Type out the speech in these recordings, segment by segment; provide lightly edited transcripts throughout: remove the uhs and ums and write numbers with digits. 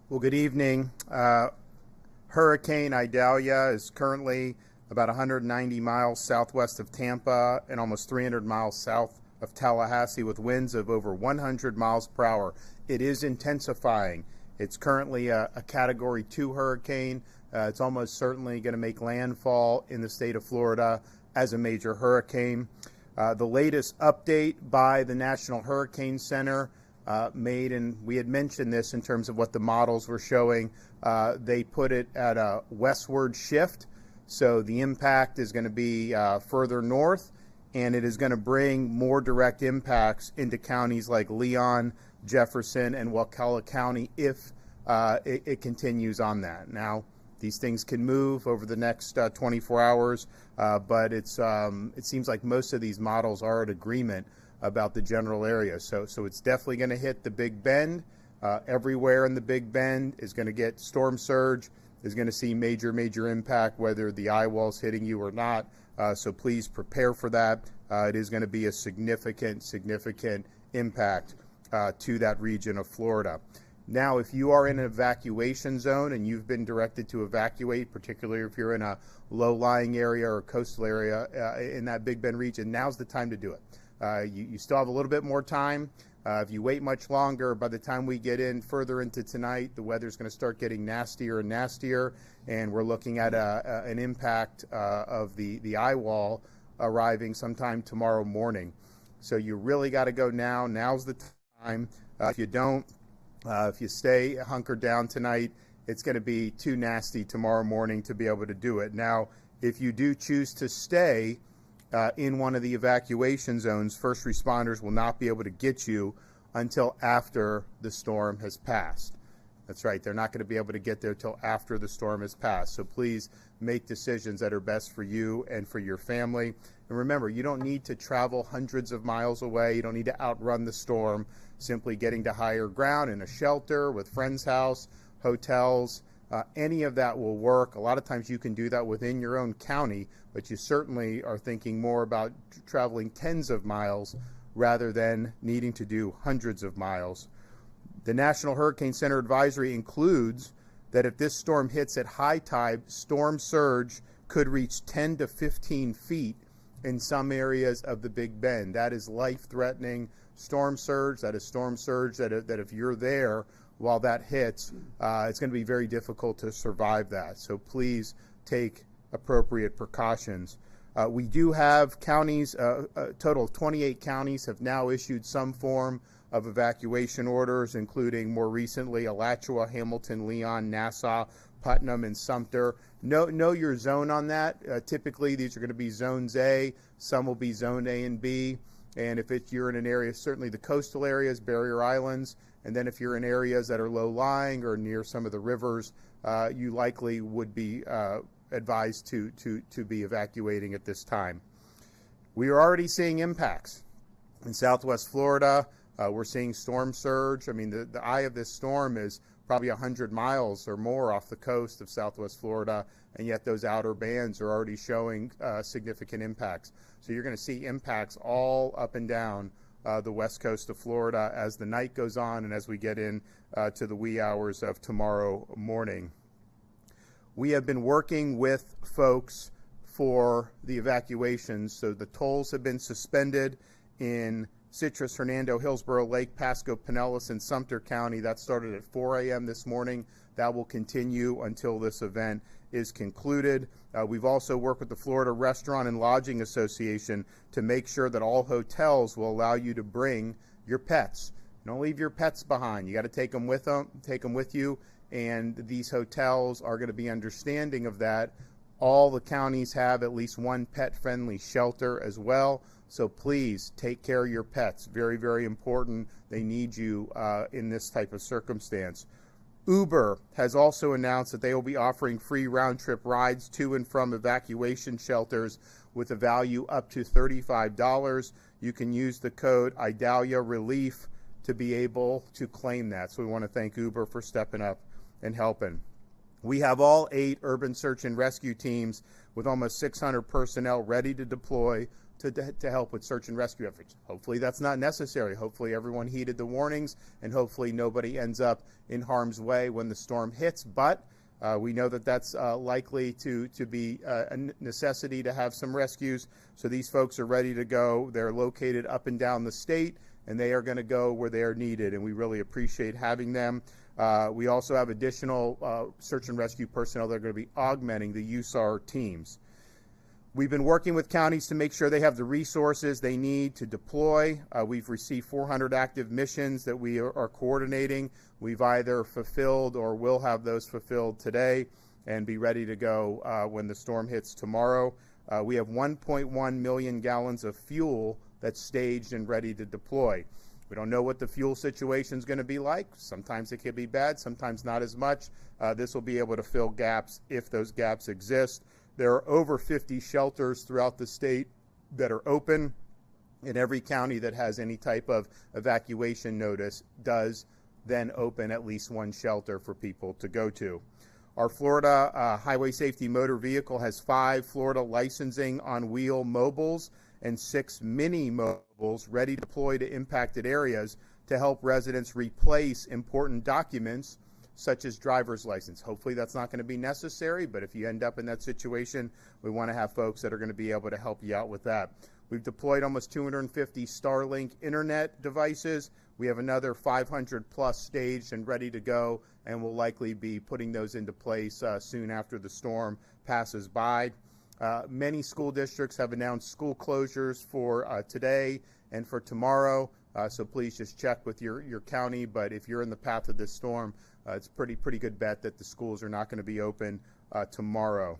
Well, good evening. Hurricane Idalia is currently about 190 miles southwest of Tampa and almost 300 miles south of Tallahassee with winds of over 100 miles per hour. It is intensifying. It's currently a Category 2 hurricane. It's almost certainly going to make landfall in the state of Florida as a major hurricane. The latest update by the National Hurricane Center made, and we had mentioned this in terms of what the models were showing, they put it at a westward shift. So the impact is going to be further north, and it is going to bring more direct impacts into counties like Leon, Jefferson, and Wakulla County if it continues on that. Now, these things can move over the next 24 hours, but it seems like most of these models are in agreement about the general area. So it's definitely going to hit the Big Bend. Everywhere in the Big Bend is going to get storm surge, is going to see major impact, whether the eye wall's hitting you or not. So please prepare for that. It is going to be a significant impact to that region of Florida. Now, if you are in an evacuation zone and you've been directed to evacuate, particularly if you're in a low-lying area or coastal area in that Big Bend region, now's the time to do it. You still have a little bit more time. If you wait much longer, by the time we get in further into tonight, the weather's going to start getting nastier and nastier, and we're looking at an impact of the eye wall arriving sometime tomorrow morning. So you really got to go now. Now's the time. If you don't, if you stay hunkered down tonight, it's going to be too nasty tomorrow morning to be able to do it. Now, if you do choose to stay in one of the evacuation zones, first responders will not be able to get you until after the storm has passed. That's right, they're not going to be able to get there till after the storm has passed. So please make decisions that are best for you and for your family. And remember, you don't need to travel hundreds of miles away. You don't need to outrun the storm. Simply getting to higher ground in a shelter, with friend's house, hotels, any of that will work. A lot of times you can do that within your own county, but you certainly are thinking more about traveling tens of miles rather than needing to do hundreds of miles. The National Hurricane Center advisory includes that if this storm hits at high tide, storm surge could reach 10 to 15 feet in some areas of the Big Bend. That is life-threatening storm surge. That is storm surge that if you're there while that hits, it's going to be very difficult to survive that. So please take appropriate precautions. We do have counties, a total of 28 counties have now issued some form of evacuation orders, including more recently Alachua, Hamilton, Leon, Nassau, Putnam, and Sumter. Know your zone on that. Typically, these are going to be zones A. Some will be zone A and B. And if you're in an area, certainly the coastal areas, barrier islands, and then if you're in areas that are low-lying or near some of the rivers, you likely would be advised to be evacuating at this time. We are already seeing impacts. In Southwest Florida, we're seeing storm surge. I mean, the eye of this storm is probably 100 miles or more off the coast of Southwest Florida, and yet those outer bands are already showing significant impacts. So you're going to see impacts all up and down the west coast of Florida as the night goes on and as we get in to the wee hours of tomorrow morning. We have been working with folks for the evacuations, so the tolls have been suspended in Citrus, Hernando, Hillsborough, Lake, Pasco, Pinellas, and Sumter County. That started at 4 a.m. this morning. That will continue until this event is concluded. We've also worked with the Florida Restaurant and Lodging Association to make sure that all hotels will allow you to bring your pets. Don't leave your pets behind. You got to take them with you, and these hotels are going to be understanding of that. All the counties have at least one pet-friendly shelter as well. So please take care of your pets. Very important. They need you in this type of circumstance. Uber has also announced that they will be offering free round-trip rides to and from evacuation shelters with a value up to $35. You can use the code Idalia Relief to be able to claim that. So we want to thank Uber for stepping up and helping. We have all 8 urban search and rescue teams with almost 600 personnel ready to deploy to help with search and rescue efforts. Hopefully that's not necessary. Hopefully everyone heeded the warnings, and hopefully nobody ends up in harm's way when the storm hits. But we know that that's likely to be a necessity to have some rescues. So these folks are ready to go. They're located up and down the state, and they are going to go where they are needed, and we really appreciate having them. We also have additional search and rescue personnel that are going to be augmenting the USAR teams. We've been working with counties to make sure they have the resources they need to deploy. We've received 400 active missions that we are coordinating. We've either fulfilled or will have those fulfilled today and be ready to go when the storm hits tomorrow. We have 1.1 million gallons of fuel that's staged and ready to deploy. We don't know what the fuel situation is going to be like. Sometimes it could be bad, sometimes not as much. This will be able to fill gaps if those gaps exist. There are over 50 shelters throughout the state that are open, and every county that has any type of evacuation notice does then open at least one shelter for people to go to. Our Florida Highway Safety Motor Vehicle has 5 Florida licensing on wheel mobiles and 6 mini mobiles ready to deploy to impacted areas to help residents replace important documents such as driver's license. Hopefully that's not going to be necessary, but if you end up in that situation, we want to have folks that are going to be able to help you out with that. We've deployed almost 250 Starlink internet devices. We have another 500 plus staged and ready to go, and we'll likely be putting those into place soon after the storm passes by. Many school districts have announced school closures for today and for tomorrow, so please just check with your county, but if you're in the path of this storm, it's pretty good bet that the schools are not going to be open tomorrow.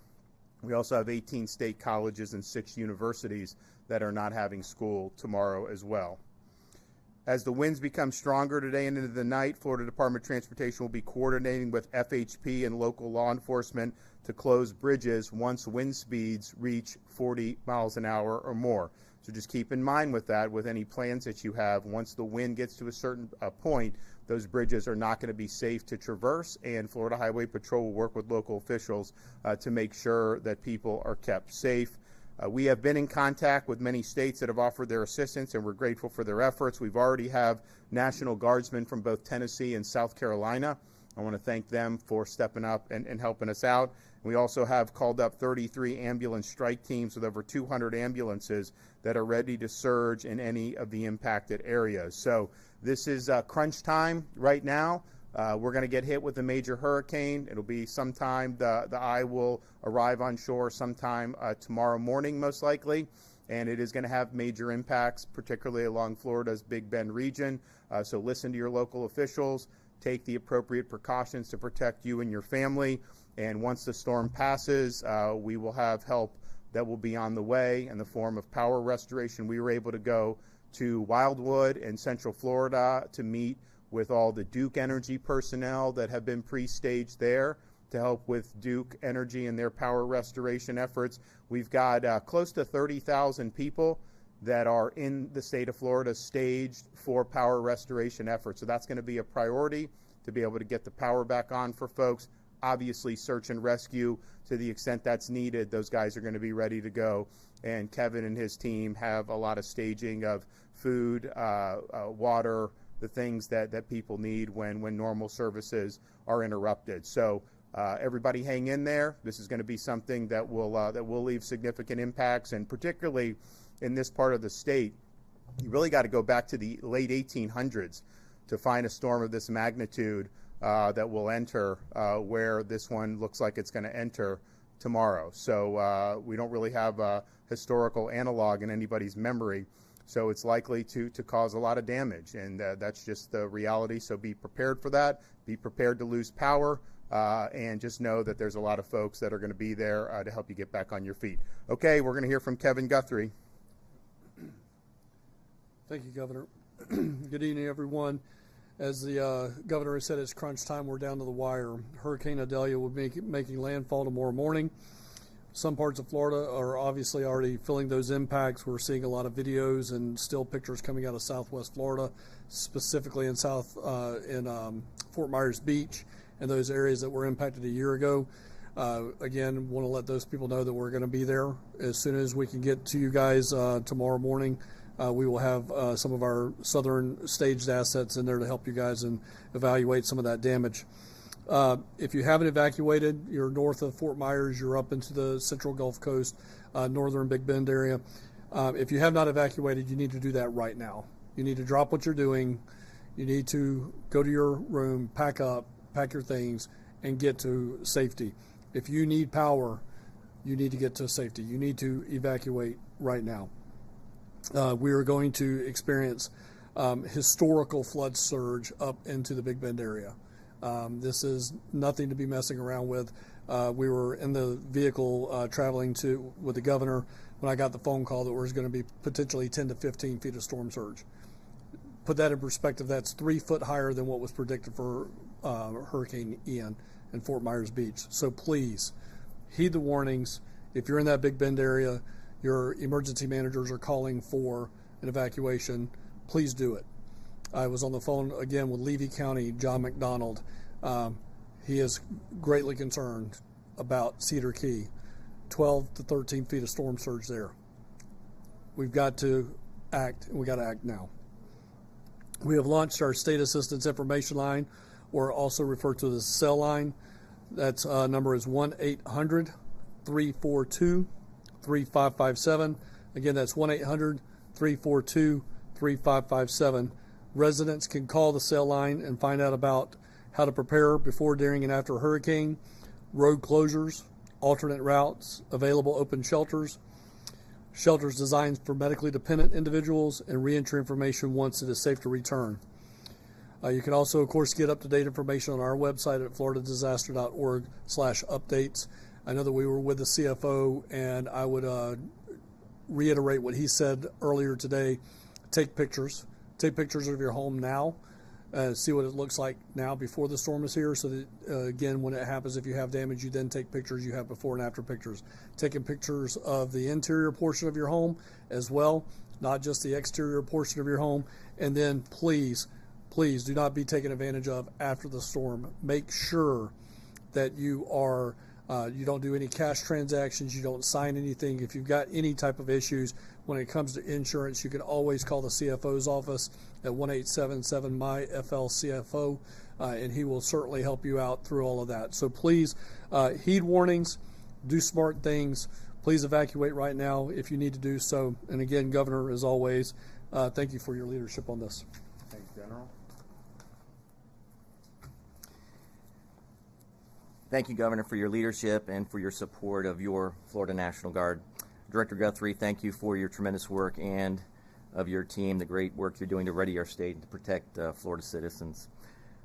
We also have 18 state colleges and 6 universities that are not having school tomorrow as well. As the winds become stronger today and into the night, Florida Department of Transportation will be coordinating with FHP and local law enforcement to close bridges once wind speeds reach 40 miles an hour or more. So just keep in mind with that, with any plans that you have, once the wind gets to a certain point, those bridges are not going to be safe to traverse, and Florida Highway Patrol will work with local officials to make sure that people are kept safe. We have been in contact with many states that have offered their assistance, and we're grateful for their efforts. We've already have National Guardsmen from both Tennessee and South Carolina. I want to thank them for stepping up and helping us out. We also have called up 33 ambulance strike teams with over 200 ambulances that are ready to surge in any of the impacted areas. So this is crunch time right now. We're going to get hit with a major hurricane. It'll be sometime, the eye will arrive on shore sometime tomorrow morning, most likely, and it is going to have major impacts, particularly along Florida's Big Bend region. So listen to your local officials, take the appropriate precautions to protect you and your family, and once the storm passes, we will have help that will be on the way in the form of power restoration. We were able to go to Wildwood in Central Florida to meet with all the Duke Energy personnel that have been pre-staged there to help with Duke Energy and their power restoration efforts. We've got close to 30,000 people that are in the state of Florida staged for power restoration efforts. So that's going to be a priority to be able to get the power back on for folks. Obviously, search and rescue, to the extent that's needed, those guys are going to be ready to go. And Kevin and his team have a lot of staging of food, water, the things that people need when normal services are interrupted. So everybody hang in there. This is going to be something that will leave significant impacts, and particularly in this part of the state, you really got to go back to the late 1800s to find a storm of this magnitude that will enter where this one looks like it's going to enter tomorrow. So we don't really have a historical analog in anybody's memory. So it's likely to cause a lot of damage, and that's just the reality. So be prepared for that. Be prepared to lose power, and just know that there's a lot of folks that are going to be there to help you get back on your feet. Okay, we're going to hear from Kevin Guthrie. Thank you, Governor. Good evening, everyone. As the governor has said, it's crunch time. We're down to the wire. Hurricane Idalia will be making landfall tomorrow morning. Some parts of Florida are obviously already feeling those impacts. We're seeing a lot of videos and still pictures coming out of Southwest Florida, specifically in Fort Myers Beach and those areas that were impacted a year ago. Again, want to let those people know that we're going to be there as soon as we can get to you guys tomorrow morning. We will have some of our southern staged assets in there to help you guys and evaluate some of that damage. If you haven't evacuated, you're north of Fort Myers, you're up into the central Gulf Coast, northern Big Bend area. If you have not evacuated, you need to do that right now. You need to drop what you're doing. You need to go to your room, pack up, pack your things, and get to safety. If you need power, you need to get to safety. You need to evacuate right now. We are going to experience historical flood surge up into the Big Bend area. This is nothing to be messing around with. We were in the vehicle traveling with the governor when I got the phone call that there was going to be potentially 10 to 15 feet of storm surge. Put that in perspective, that's 3 foot higher than what was predicted for Hurricane Ian in Fort Myers Beach. So please heed the warnings. If you're in that Big Bend area, your emergency managers are calling for an evacuation. Please do it. I was on the phone again with Levy County, John McDonald. He is greatly concerned about Cedar Key. 12 to 13 feet of storm surge there. We've got to act, and we got to act now. We have launched our state assistance information line, or also referred to as cell line. That's number is 1-800-342-3557. Again, that's 1-800-342-3557. Residents can call the cell line and find out about how to prepare before, during, and after a hurricane, road closures, alternate routes, available open shelters, shelters designed for medically dependent individuals, and reentry information once it is safe to return. You can also, of course, get up-to-date information on our website at floridadisaster.org/updates. I know that we were with the CFO, and I would reiterate what he said earlier today. Take pictures. Take pictures of your home now. See what it looks like now before the storm is here, so that, again, when it happens, if you have damage, you then take pictures. You have before and after pictures. Taking pictures of the interior portion of your home as well, not just the exterior portion of your home. And then please do not be taken advantage of after the storm. Make sure that you don't do any cash transactions, you don't sign anything. If you've got any type of issues when it comes to insurance, you can always call the CFO's office at 1-877-MY-FL-CFO, and he will certainly help you out through all of that. So please heed warnings, do smart things. Please evacuate right now if you need to do so. And again, Governor, as always, thank you for your leadership on this. Thanks, General. Thank you, Governor, for your leadership and for your support of your Florida National Guard. Director Guthrie, thank you for your tremendous work and of your team, the great work you're doing to ready our state and to protect Florida citizens.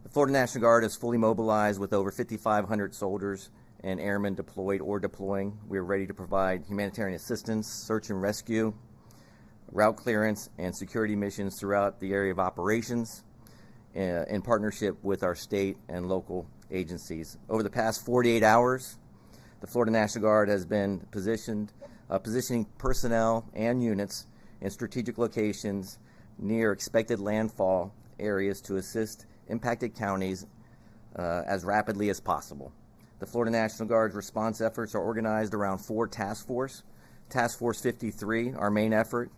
The Florida National Guard is fully mobilized with over 5,500 soldiers and airmen deployed or deploying. We are ready to provide humanitarian assistance, search and rescue, route clearance, and security missions throughout the area of operations in partnership with our state and local agencies. Over the past 48 hours, the Florida National Guard has been positioning personnel and units in strategic locations near expected landfall areas to assist impacted counties as rapidly as possible. The Florida National Guard's response efforts are organized around 4 task forces. Task Force 53, our main effort,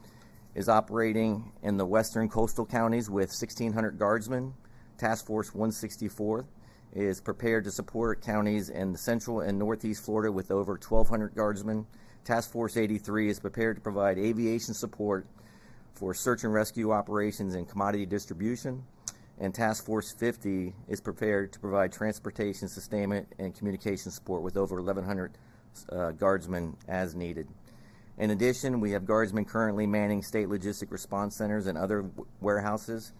is operating in the western coastal counties with 1,600 guardsmen. Task Force 164 is prepared to support counties in the central and northeast Florida with over 1,200 guardsmen. Task Force 83 is prepared to provide aviation support for search and rescue operations and commodity distribution. And Task Force 50 is prepared to provide transportation, sustainment, and communication support with over 1,100 guardsmen as needed. In addition, we have guardsmen currently manning state logistic response centers and other warehouses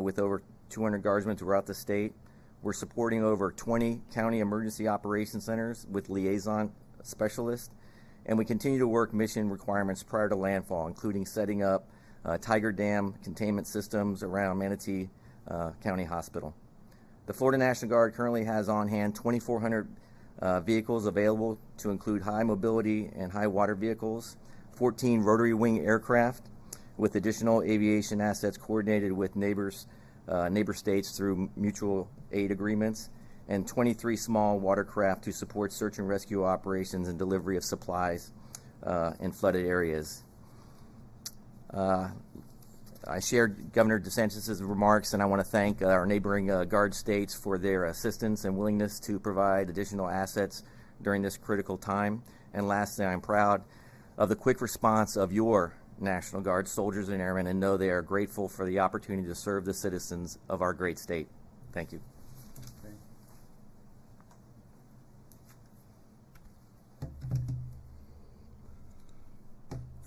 with over 200 guardsmen throughout the state. We're supporting over 20 county emergency operations centers with liaison specialists, and we continue to work mission requirements prior to landfall, including setting up Tiger Dam containment systems around Manatee County Hospital. The Florida National Guard currently has on hand 2,400 vehicles available to include high mobility and high water vehicles, 14 rotary wing aircraft, with additional aviation assets coordinated with neighbor states through mutual aid agreements, and 23 small watercraft to support search and rescue operations and delivery of supplies in flooded areas. I shared Governor DeSantis' remarks, and I want to thank our neighboring Guard states for their assistance and willingness to provide additional assets during this critical time. And lastly, I'm proud of the quick response of your National Guard soldiers and airmen, and know they are grateful for the opportunity to serve the citizens of our great state. Thank you.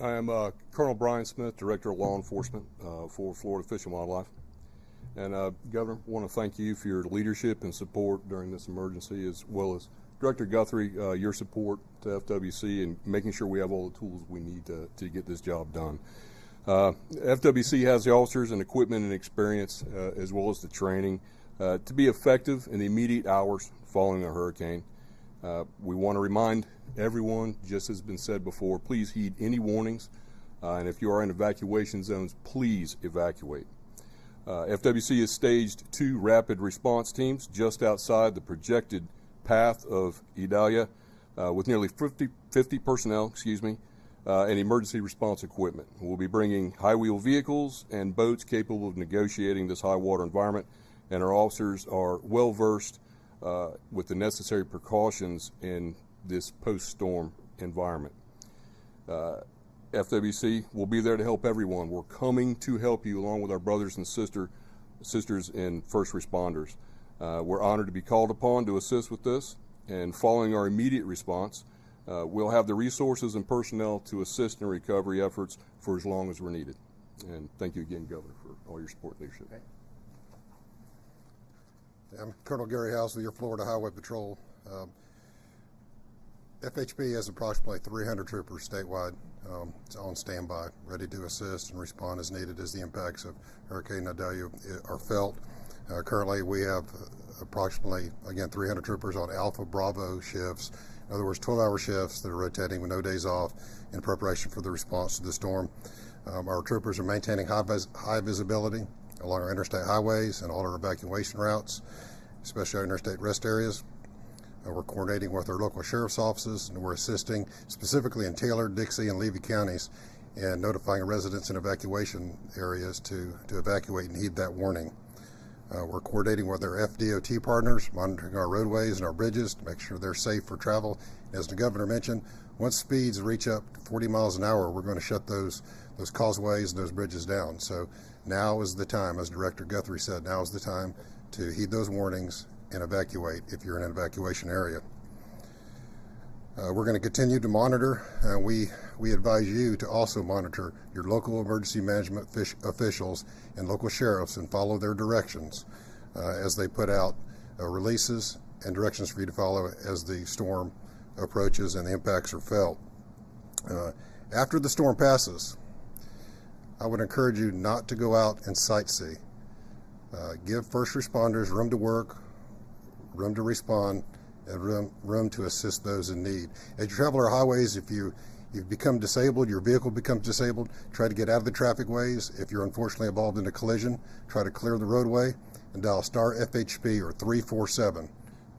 I am Colonel Brian Smith, Director of Law Enforcement for Florida Fish and Wildlife. And Governor, I want to thank you for your leadership and support during this emergency, as well as Director Guthrie, your support to FWC and making sure we have all the tools we need to get this job done. FWC has the officers and equipment and experience, as well as the training, to be effective in the immediate hours following a hurricane. We want to remind everyone, just as has been said before, please heed any warnings, and if you are in evacuation zones, please evacuate. FWC has staged 2 rapid response teams just outside the projected path of Idalia, with nearly 50 personnel, and emergency response equipment. We'll be bringing high-wheel vehicles and boats capable of negotiating this high-water environment, and our officers are well-versed with the necessary precautions in this post-storm environment. FWC will be there to help everyone. We're coming to help you along with our brothers and sisters and first responders. We're honored to be called upon to assist with this, and following our immediate response, we'll have the resources and personnel to assist in recovery efforts for as long as we're needed. And thank you again, Governor, for all your support and leadership. Okay. I'm Colonel Gary House with your Florida Highway Patrol. FHP has approximately 300 troopers statewide on standby, ready to assist and respond as needed as the impacts of Hurricane Idalia are felt. Currently, we have approximately, again, 300 troopers on Alpha Bravo shifts. In other words, 12-hour shifts that are rotating with no days off in preparation for the response to the storm. Our troopers are maintaining high visibility along our interstate highways and all our evacuation routes, especially our interstate rest areas. We're coordinating with our local sheriff's offices, and we're assisting specifically in Taylor, Dixie, and Levy counties, and notifying residents in evacuation areas to evacuate and heed that warning. We're coordinating with our FDOT partners, monitoring our roadways and our bridges to make sure they're safe for travel. As the governor mentioned, once speeds reach up to 40 miles an hour, we're going to shut those causeways and those bridges down. So now is the time, as Director Guthrie said, now is the time to heed those warnings and evacuate if you're in an evacuation area. We're going to continue to monitor, and we advise you to also monitor your local emergency management officials and local sheriffs and follow their directions as they put out releases and directions for you to follow as the storm approaches and the impacts are felt. After the storm passes, I would encourage you not to go out and sightsee. Give first responders room to work, room to respond, and room to assist those in need. As you travel our highways, if you've become disabled, your vehicle becomes disabled, try to get out of the traffic ways. If you're unfortunately involved in a collision, try to clear the roadway and dial star FHP or 347.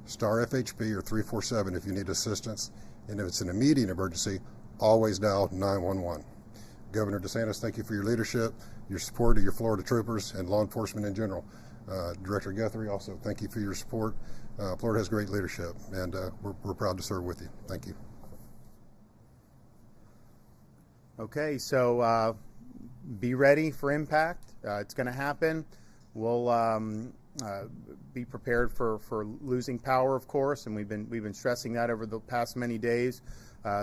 Star FHP or 347 if you need assistance. And if it's an immediate emergency, always dial 911. Governor DeSantis, thank you for your leadership, your support of your Florida troopers and law enforcement in general. Director Guthrie, also thank you for your support. Florida has great leadership, and we're proud to serve with you. Thank you. Okay, so be ready for impact. It's going to happen. We'll be prepared for losing power, of course, and we've been stressing that over the past many days.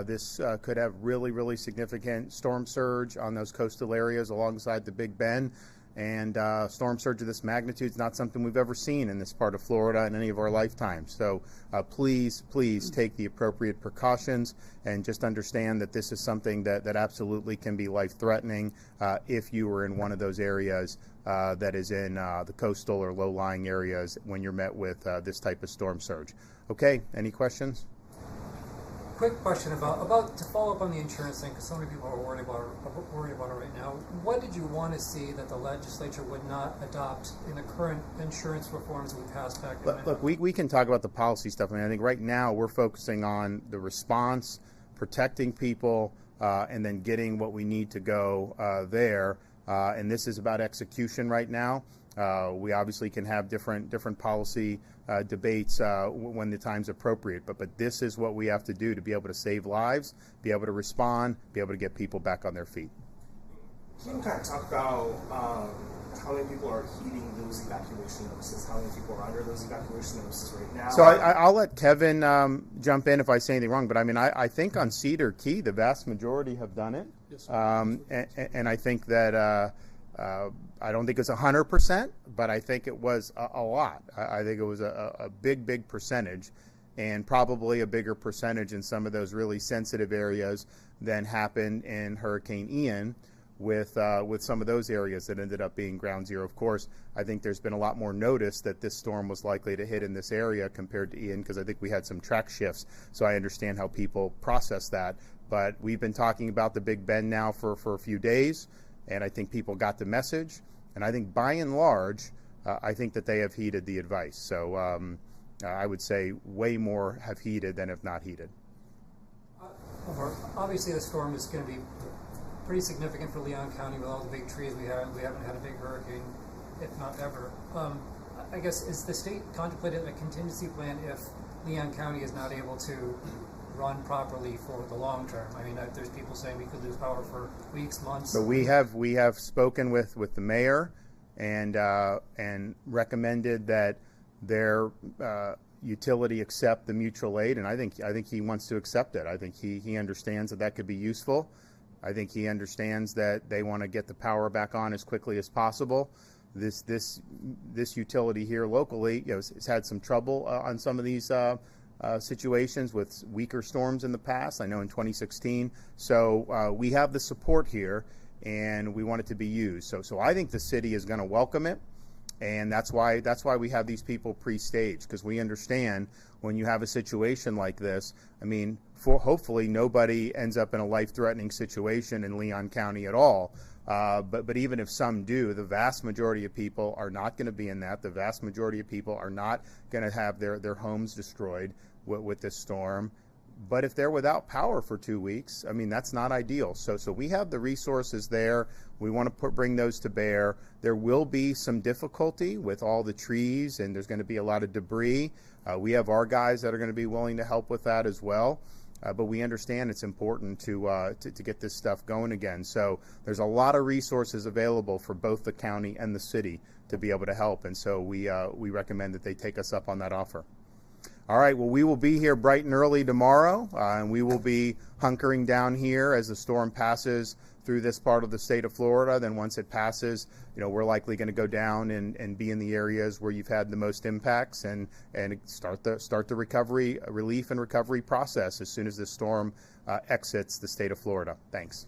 This could have really significant storm surge on those coastal areas alongside the Big Bend. And storm surge of this magnitude is not something we've ever seen in this part of Florida in any of our lifetimes. So please take the appropriate precautions and just understand that this is something that absolutely can be life-threatening if you were in one of those areas that is in the coastal or low-lying areas when you're met with this type of storm surge. Okay, any questions? quick question about to follow up on the insurance thing, because so many people are worried about it right now. What did you want to see that the legislature would not adopt in the current insurance reforms we passed back in May? Look, we can talk about the policy stuff. I mean, I think right now we're focusing on the response, protecting people, and then getting what we need to go there. And this is about execution right now. We obviously can have different policy debates when the time's appropriate, but this is what we have to do to be able to save lives, be able to respond, be able to get people back on their feet. Can you kind of talk about how many people are heeding those evacuation notices? How many people are under those evacuation notices right now? So I'll let Kevin jump in if I say anything wrong, but I mean, I think on Cedar Key, the vast majority have done it. Yes, And I think that I don't think it's 100%, but I think it was a lot. I think it was a big percentage, and probably a bigger percentage in some of those really sensitive areas than happened in Hurricane Ian with some of those areas that ended up being ground zero. Of course, I think there's been a lot more notice that this storm was likely to hit in this area compared to Ian, because I think we had some track shifts, so I understand how people process that. But we've been talking about the Big Bend now for a few days, and I think people got the message. And I think by and large, I think that they have heeded the advice. So I would say way more have heeded than have not heeded. Obviously, the storm is going to be pretty significant for Leon County with all the big trees we have. We haven't had a big hurricane, if not ever. I guess, is the state contemplating a contingency plan if Leon County is not able to run properly for the long term? I mean, there's people saying we could lose power for weeks, months. So we have spoken with the mayor and recommended that their utility accept the mutual aid, and I think he wants to accept it. I think he understands that could be useful. I think he understands that they want to get the power back on as quickly as possible. This utility here locally, has had some trouble on some of these situations with weaker storms in the past. I know in 2016. So we have the support here, and we want it to be used. So I think the city is going to welcome it, and that's why we have these people pre-staged, because we understand when you have a situation like this. I mean, hopefully nobody ends up in a life-threatening situation in Leon County at all. But even if some do, the vast majority of people are not going to be in that. The vast majority of people are not going to have their homes destroyed with this storm. But if they're without power for 2 weeks, I mean, that's not ideal. So we have the resources there. We want to bring those to bear. There will be some difficulty with all the trees, and there's going to be a lot of debris. We have our guys that are going to be willing to help with that as well. But we understand it's important to get this stuff going again. So there's a lot of resources available for both the county and the city to be able to help. And so we recommend that they take us up on that offer. All right, well, we will be here bright and early tomorrow, and we will be hunkering down here as the storm passes through this part of the state of Florida. Then once it passes, we're likely going to go down and be in the areas where you've had the most impacts and start the relief and recovery process as soon as the storm exits the state of Florida. Thanks.